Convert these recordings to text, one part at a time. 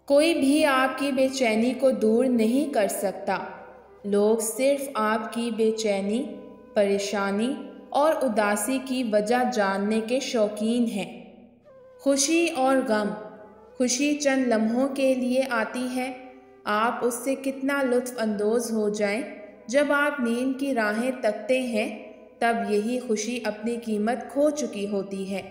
कोई भी आपकी बेचैनी को दूर नहीं कर सकता। लोग सिर्फ आपकी बेचैनी, परेशानी और उदासी की वजह जानने के शौकीन हैं। खुशी और गम। खुशी चंद लम्हों के लिए आती है। आप उससे कितना लुत्फ़ अंदोज़ हो जाएं, जब आप नींद की राहें तकते हैं तब यही खुशी अपनी कीमत खो चुकी होती है।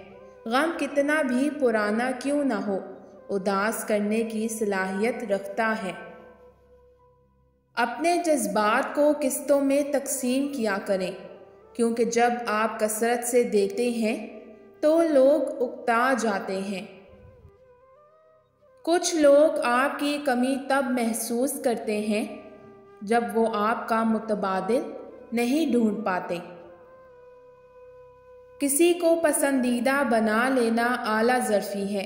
गम कितना भी पुराना क्यों ना हो, उदास करने की सलाहियत रखता है। अपने जज्बात को किस्तों में तकसीम किया करें, क्योंकि जब आप कसरत से देते हैं तो लोग उकता जाते हैं। कुछ लोग आपकी कमी तब महसूस करते हैं जब वो आपका मुतबादिल नहीं ढूंढ पाते। किसी को पसंदीदा बना लेना आला ज़र्फ़ी है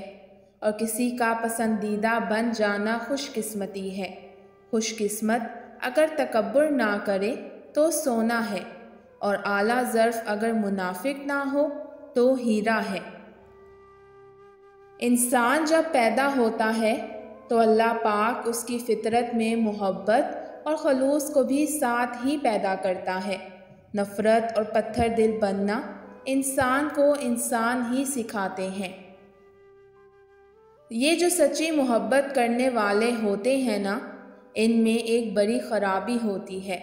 और किसी का पसंदीदा बन जाना खुशकिस्मती है। खुशकिस्मत अगर तकब्बुर ना करे तो सोना है, और आला ज़र्फ़ अगर मुनाफिक ना हो तो हीरा है। इंसान जब पैदा होता है तो अल्लाह पाक उसकी फ़ितरत में मोहब्बत और खलूस को भी साथ ही पैदा करता है। नफ़रत और पत्थर दिल बनना इंसान को इंसान ही सिखाते हैं। ये जो सच्ची मोहब्बत करने वाले होते हैं ना, इनमें एक बड़ी ख़राबी होती है।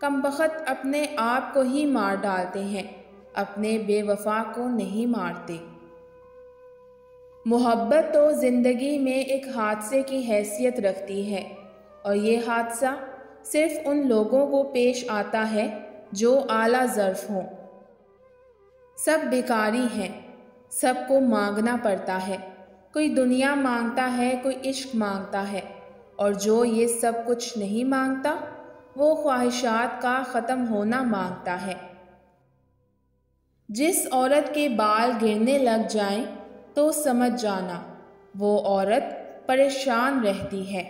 कमबख्त अपने आप को ही मार डालते हैं, अपने बेवफा को नहीं मारते। मोहब्बत तो ज़िंदगी में एक हादसे की हैसियत रखती है, और ये हादसा सिर्फ़ उन लोगों को पेश आता है जो आला ज़र्फ़ हों। सब भिखारी हैं, सबको मांगना पड़ता है। कोई दुनिया मांगता है, कोई इश्क मांगता है, और जो ये सब कुछ नहीं मांगता वो ख्वाहिशात का ख़त्म होना मांगता है। जिस औरत के बाल गिरने लग जाएं तो समझ जाना वो औरत परेशान रहती है।